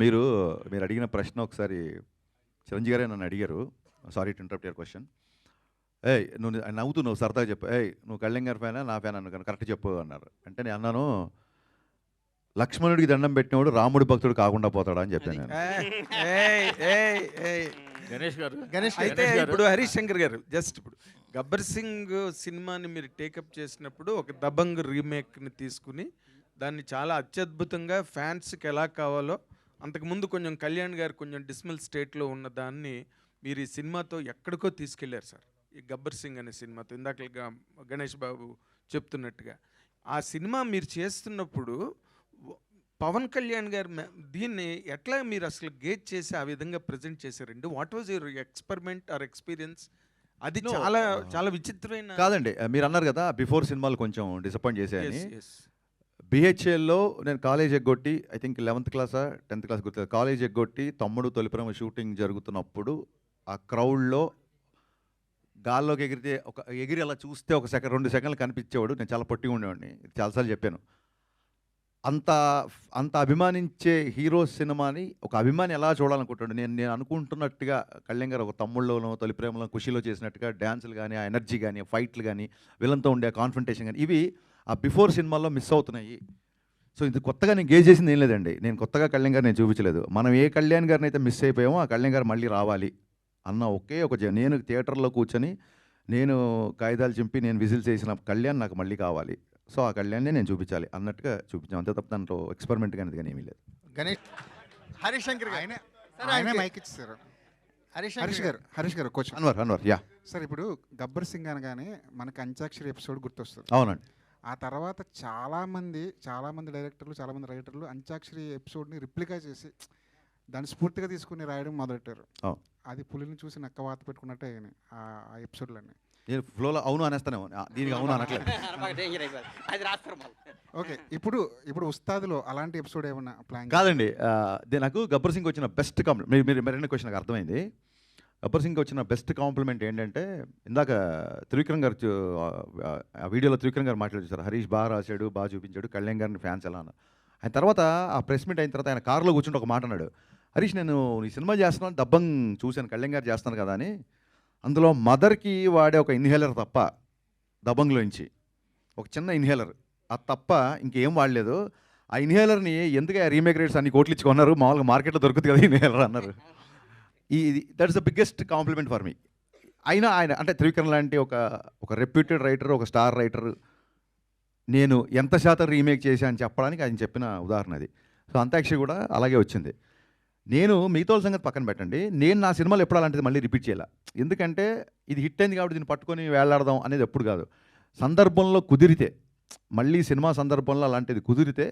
మీరు మీరు అడిగిన ప్రశ్న ఒకసారి చిరంజీవి గారే నన్ను అడిగారు. Sorry to interrupt your question. ఏయ్ నువ్వు నవ్వుతూ నువ్వు సరదాగా చెప్పు. ఏయ్ నువ్వు కళ్యాణ్ గారి ఫ్యానా నా ఫ్యాన్ అన్న కరెక్ట్ చెప్పు అన్నారు. అంటే నేను అన్నాను, లక్ష్మణుడికి దండం పెట్టినవాడు రాముడి భక్తుడు కాకుండా పోతాడా అని చెప్పాను నేను. గణేష్ గారు అయితే ఇప్పుడు హరీష్ శంకర్ గారు జస్ట్ ఇప్పుడు గబ్బర్ సింగ్ సినిమాని మీరు టేకప్ చేసినప్పుడు ఒక దబంగ్ రీమేక్ని తీసుకుని దాన్ని చాలా అత్యద్భుతంగా ఫ్యాన్స్కి ఎలా కావాలో అంతకుముందు కొంచెం కళ్యాణ్ గారు కొంచెం డిస్మల్ స్టేట్లో ఉన్న దాన్ని మీరు ఈ సినిమాతో ఎక్కడికో తీసుకెళ్లారు సార్. ఈ గబ్బర్ సింగ్ అనే సినిమాతో ఇందాక గణేష్ బాబు చెప్తున్నట్టుగా ఆ సినిమా మీరు చేస్తున్నప్పుడు పవన్ కళ్యాణ్ గారు దీన్ని ఎట్లా మీరు అసలు గేజ్ చేసి ఆ విధంగా ప్రజెంట్ చేశారండి? What was your experiment are experience? అది చాలా చాలా విచిత్రమైన. కాదండి, మీరు అన్నారు కదా బిఫోర్ సినిమాలు కొంచెం డిసప్పాయింట్ చేశాయని. బిహెచ్ఎల్లో నేను కాలేజ్ ఎగ్గొట్టి ఐ థింక్ 11th క్లాసా 10th క్లాస్ గుర్తు, కాలేజ్ ఎగ్గొట్టి తమ్ముడు తొలిప్రేమ షూటింగ్ జరుగుతున్నప్పుడు ఆ క్రౌడ్లో గాల్లోకి ఎగిరి అలా చూస్తే 2 సెకండ్లు కనిపించేవాడు. నేను చాలా పొట్టిగా ఉండేవాడిని, చాలాసార్లు చెప్పాను. అంత అభిమానించే హీరో సినిమాని ఒక అభిమాని ఎలా చూడాలనుకుంటాడు? నేను అనుకుంటున్నట్టుగా కళ్యాణ్ గారు ఒక తమ్ముళ్ళలోనో తొలిప్రేమలో ఖుషిలో చేసినట్టుగా డ్యాన్సులు కానీ, ఆ ఎనర్జీ కానీ, ఫైట్లు కానీ, విలన్తో ఉండే కాన్ఫ్రంటేషన్ కానీ, ఇవి ఆ బిఫోర్ సినిమాల్లో మిస్ అవుతున్నాయి. సో ఇది కొత్తగా నేను గేజ్ చేసింది ఏం లేదండి. నేను కొత్తగా కళ్యాణ్ గారు నేను చూపించలేదు. మనం ఏ కళ్యాణ్ గారిని అయితే మిస్ అయిపోయామో ఆ కళ్యాణ్ గారు మళ్ళీ రావాలి అన్న ఒకే నేను థియేటర్లో కూర్చొని నేను కాగితాలు చింపి నేను విజిల్ చేసిన కళ్యాణ్ నాకు మళ్ళీ కావాలి. సో ఆ కళ్యాణ్నే నేను చూపించాలి అన్నట్టుగా చూపించాం. అంతే తప్ప దాంట్లో ఎక్స్పెరిమెంట్ కానీ కానీ ఏమీ లేదు. గణేష్ హరీష్ శంకర్ ఆయన మైక్ ఇచ్చారు. హరీష్ గారు క్వశ్చన్. అన్వర్ యా సార్, ఇప్పుడు గబ్బర్ సింగ్ అనగానే మనకి అంత్యాక్షరి ఎపిసోడ్ గుర్తొస్తుంది. అవునండి. ఆ తర్వాత చాలామంది డైరెక్టర్లు, చాలామంది రైటర్లు అంత్యాక్షరి ఎపిసోడ్ని రిప్లికా చేసి దాన్ని స్ఫూర్తిగా తీసుకుని రాయడం మొదలెట్టారు. అది పులిని చూసి నక్క వాత పెట్టుకున్నట్టే ఆ ఎపిసోడ్లన్నీ. నేను ఫ్లోలో అవును అనేస్తానేమో, దీనికి అవును అనట్లేదు. ఓకే, ఇప్పుడు ఉస్తాదులో అలాంటి ఎపిసోడ్ ఏమన్నా ప్లాన్? కాదండి, నాకు గబ్బర్ సింగ్ వచ్చిన బెస్ట్ కాంప్లిమెంట్, మీరు మరిన్ని క్వశ్చన్ నాకు అర్థమైంది. గబ్బర్ సింగ్ వచ్చిన బెస్ట్ కాంప్లిమెంట్ ఏంటంటే, ఇందాక త్రివిక్రమ్ గారు ఆ వీడియోలో త్రివిక్రమ్ గారు మాట్లాడుతారు, హరీష్ బాగా రాశాడు, బాగా చూపించాడు, కళ్యాణ్ గారిని ఫ్యాన్స్ ఎలా అన్న. ఆయన తర్వాత ఆ ప్రెస్ మీట్ అయిన తర్వాత ఆయన కారులో కూర్చుంటే ఒక మాట అన్నాడు, హరీష్ నేను ఈ సినిమా చేస్తున్నాను, దబ్బంగ్ చూశాను, కళ్యాణ్ గారు చేస్తాను కదా అని. అందులో మదర్కి వాడే ఒక ఇన్హేలర్ తప్ప, దబంగ్లోంచి ఒక చిన్న ఇన్హేలర్, అది తప్ప ఇంకేం వాడలేదు. ఆ ఇన్హేలర్ని ఎందుకు రీమేక్ రేట్స్ అన్ని కోట్లు ఇచ్చుకున్నారు, మామూలుగా మార్కెట్లో దొరుకుతుంది కదా ఇన్హేలర్ అన్నారు. That is the biggest compliment for me. అయినా ఆయన అంటే త్రివిక్రమ్ లాంటి ఒక రెప్యూటెడ్ రైటర్, ఒక స్టార్ రైటర్, నేను ఎంత శాతం రీమేక్ చేశా అని చెప్పడానికి ఆయన చెప్పిన ఉదాహరణ అది. సో అంత్యాక్షరి కూడా అలాగే వచ్చింది. నేను మిగతా సంగతి పక్కన పెట్టండి, నేను నా సినిమాలో ఎప్పుడు అలాంటిది మళ్ళీ రిపీట్ చేయాల. ఎందుకంటే ఇది హిట్ అయింది కాబట్టి దీన్ని పట్టుకొని వేలాడదాం అనేది ఎప్పుడు కాదు. సందర్భంలో కుదిరితే, మళ్ళీ సినిమా సందర్భంలో అలాంటిది కుదిరితే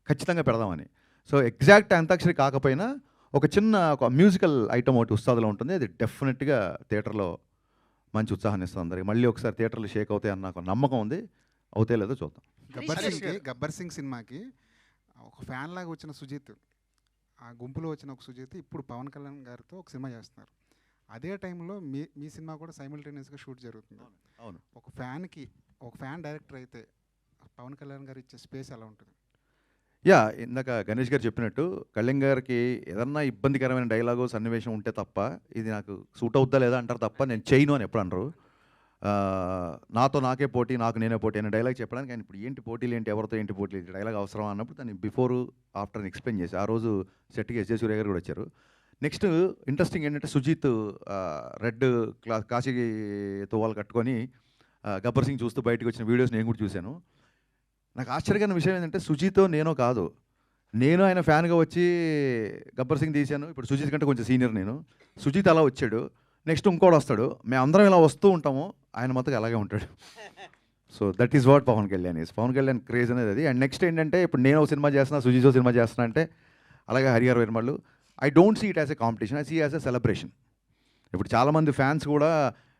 ఖచ్చితంగా పెడదామని. సో ఎగ్జాక్ట్ అంత్యాక్షరి కాకపోయినా ఒక మ్యూజికల్ ఐటమ్ ఒకటి ఉస్తాదులో ఉంటుంది. అది డెఫినెట్గా థియేటర్లో మంచి ఉత్సాహాన్ని ఇస్తుంది అందరికి. మళ్ళీ ఒకసారి థియేటర్లు షేక్ అవుతాయి అన్న నాకు నమ్మకం ఉంది. అవుతే లేదో చూద్దాం. గబ్బర్ సింగ్ సినిమాకి ఒక ఫ్యాన్ లాగా వచ్చిన సుజిత్, ఆ గుంపులో వచ్చిన ఒక సుజిత్ ఇప్పుడు పవన్ కళ్యాణ్ గారితో ఒక సినిమా చేస్తున్నారు. అదే టైంలో మీ సినిమా కూడా సైమల్టేనియస్గా షూట్ జరుగుతుంది. అవును. ఒక ఫ్యాన్ డైరెక్టర్ అయితే పవన్ కళ్యాణ్ గారు ఇచ్చే స్పేస్ ఎలా ఉంటుంది? యా, ఇందాక గణేష్ గారు చెప్పినట్టు కళ్యాణ్ గారికి ఏదన్నా ఇబ్బందికరమైన డైలాగు సన్నివేశం ఉంటే తప్ప, ఇది నాకు సూట్ అవుద్దా లేదా అంటారు తప్ప నేను చేయను అని ఎప్పుడు అనరు. నాతో నాకే పోటీ, నాకు నేనే పోటీ అనే డైలాగ్ చెప్పడానికి ఆయన ఇప్పుడు ఏంటి పోటీలు ఏంటి, ఎవరితో ఏంటి పోటీలు ఏంటి, డైలాగ్ అవసరం అన్నప్పుడు దాన్ని బిఫోర్ ఆఫ్టర్ అని ఎక్స్ప్లెయిన్ చేసి ఆ రోజు సెట్కి ఎస్ జే సూర్య గారు కూడా వచ్చారు. నెక్స్ట్ ఇంట్రెస్టింగ్ ఏంటంటే సుజిత్ రెడ్ కాశీతో వాళ్ళు కట్టుకొని గబ్బర్ సింగ్ చూస్తూ బయటకు వచ్చిన వీడియోస్ నేను కూడా చూశాను. నాకు ఆశ్చర్యకరమైన విషయం ఏంటంటే సుజిత్ నేనో కాదు, నేను ఆయన ఫ్యాన్గా వచ్చి గబ్బర్ సింగ్ తీశాను. ఇప్పుడు సుజిత్ కంటే కొంచెం సీనియర్ నేను. సుజిత్ అలా వచ్చాడు, నెక్స్ట్ ఇంకోటి వస్తాడు, మేమందరం ఇలా వస్తూ ఉంటాము, ఆయన మొత్తం అలాగే ఉంటాడు. So that is what Pawan Kalyan is. Pawan Kalyan craze అనేది అది. అండ్ నెక్స్ట్ ఏంటంటే ఇప్పుడు నేను ఒక సినిమా చేస్తున్నా, సుజిత్ సినిమా చేస్తున్నా అంటే, అలాగే Harihara Veeramallu, I don't see it as a competition, I see as a celebration. ఇప్పుడు చాలామంది ఫ్యాన్స్ కూడా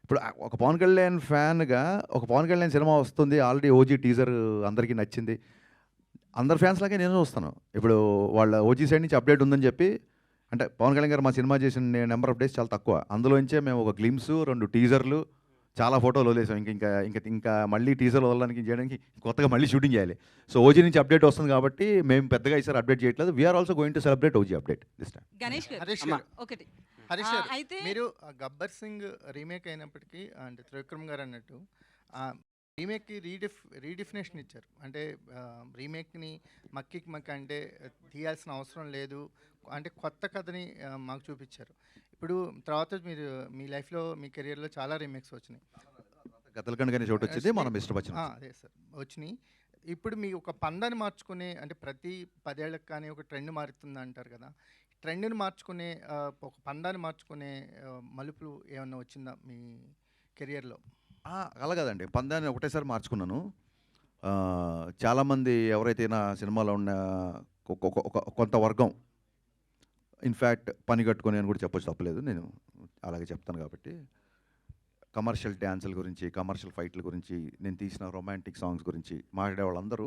ఇప్పుడు ఒక పవన్ కళ్యాణ్ ఫ్యాన్గా ఒక పవన్ కళ్యాణ్ సినిమా వస్తుంది, ఆల్రెడీ ఓజీ టీజర్ అందరికీ నచ్చింది, అందరు ఫ్యాన్స్ లాగే నేను వస్తాను. ఇప్పుడు వాళ్ళ ఓజీ సైడ్ నుంచి అప్డేట్ ఉందని చెప్పి, అంటే పవన్ కళ్యాణ్ గారు మా సినిమా చేసిన నెంబర్ ఆఫ్ డేస్ చాలా తక్కువ, అందులోంచే మేము ఒక గ్లిమ్స్, 2 టీజర్లు చాలా ఫోటోలు వదిలేసాం. ఇంకా మళ్ళీ టీజర్లు వదలడానికి చేయడానికి కొత్తగా మళ్ళీ షూటింగ్ చేయాలి. సో ఓజీ నుంచి అప్డేట్ వస్తుంది కాబట్టి మేము పెద్దగా ఈసారి అప్డేట్ చేయట్లేదు. We're also going to celebrate OG update this time. Ganesh garu Harish అమ్మా, గారు. ఒకటి హరీష్ గారు, అయితే మీరు గబ్బర్ సింగ్ రీమేక్ అయినప్పటికీ అంటే త్రివిక్రమ్ గారు అన్నట్టు రీమేక్కి రీడిఫినేషన్ ఇచ్చారు. అంటే రీమేక్ని మక్కికి మక్క అంటే తీయాల్సిన అవసరం లేదు, అంటే కొత్త కథని మాకు చూపించారు. ఇప్పుడు తర్వాత మీరు మీ లైఫ్లో మీ కెరియర్లో చాలా రీమేక్స్ వచ్చినాయి. గతలకండ్ కానీ చోటు వచ్చింది, మనం ఇష్టపచ్చిన అదే సార్ వచ్చినాయి. ఇప్పుడు మీ ఒక పందాన్ని మార్చుకునే అంటే ప్రతి 10 ఏళ్ళకి కానీ ఒక ట్రెండ్ మారుతుంది అంటారు కదా, ట్రెండ్ని మార్చుకునే ఒక పందాన్ని మార్చుకునే మలుపులు ఏమన్నా వచ్చిందా మీ కెరియర్లో? అలా కాదండి, పందాన్ని ఒకటేసారి మార్చుకున్నాను. చాలామంది ఎవరైతే నా సినిమాలో ఉన్న కొంత వర్గం ఇన్ఫ్యాక్ట్ పని కట్టుకొని అని కూడా చెప్పొచ్చు, తప్పలేదు, నేను అలాగే చెప్తాను కాబట్టి. కమర్షియల్ డ్యాన్సుల గురించి, కమర్షియల్ ఫైట్ల గురించి, నేను తీసిన రొమాంటిక్ సాంగ్స్ గురించి మాట్లాడే వాళ్ళందరూ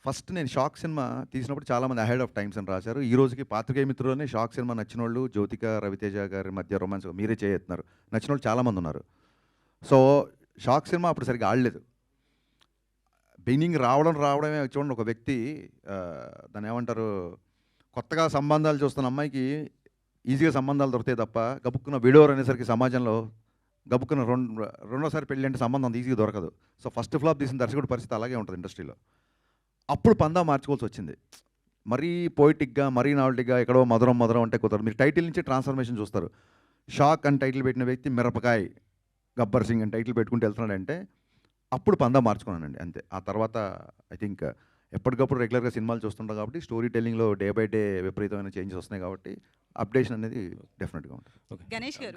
ఫస్ట్ నేను షాక్ సినిమా తీసినప్పుడు చాలామంది అహెడ్ ఆఫ్ టైమ్స్ అని రాశారు. ఈ రోజుకి పాత్రికేయ మిత్రులోనే షాక్ సినిమా నచ్చిన వాళ్ళు, జ్యోతిక రవితేజ గారి మధ్య రొమాన్స్ మీరే చేస్తున్నారు, నచ్చిన వాళ్ళు చాలామంది ఉన్నారు. సో షాక్ సినిమా అప్పుడు సరిగ్గా ఆడలేదు. బిగినింగ్ రావడమే చూడండి, ఒక వ్యక్తి దాన్ని ఏమంటారు, కొత్తగా సంబంధాలు చూస్తున్న అమ్మాయికి ఈజీగా సంబంధాలు దొరుకుతాయి తప్ప గబుక్కున్న విడోర్ అనేసరికి సమాజంలో గబుక్కున్న రెండోసారి పెళ్ళి అంటే సంబంధం అంత ఈజీగా దొరకదు. సో ఫస్ట్ ఫ్లాప్ తీసిన దర్శకుడి పరిస్థితి అలాగే ఉంటుంది ఇండస్ట్రీలో. అప్పుడు పందా మార్చుకోవాల్సి వచ్చింది. మరీ పోయిటిక్గా, మరీ నావల్టీగా ఎక్కడో మధురం అంటే కుదరదు. మీరు టైటిల్ నుంచి ట్రాన్స్ఫర్మేషన్ చూస్తారు. షాక్ అని టైటిల్ పెట్టిన వ్యక్తి మిరపకాయ్ గబ్బర్ సింగ్ అని టైటిల్ పెట్టుకుంటూ వెళ్తున్నాడంటే అప్పుడు పందా మార్చుకున్నానండి, అంతే. ఆ తర్వాత ఐ థింక్ ఎప్పటికప్పుడు రెగ్యులర్గా సినిమాలు చూస్తుంటాం కాబట్టి స్టోరీ టెల్లింగ్లో డే బై డే విపరీతమైన చేంజెస్ వస్తున్నాయి కాబట్టి అప్డేషన్ అనేది డెఫినెట్గా ఉంటుంది. గణేష్ గారు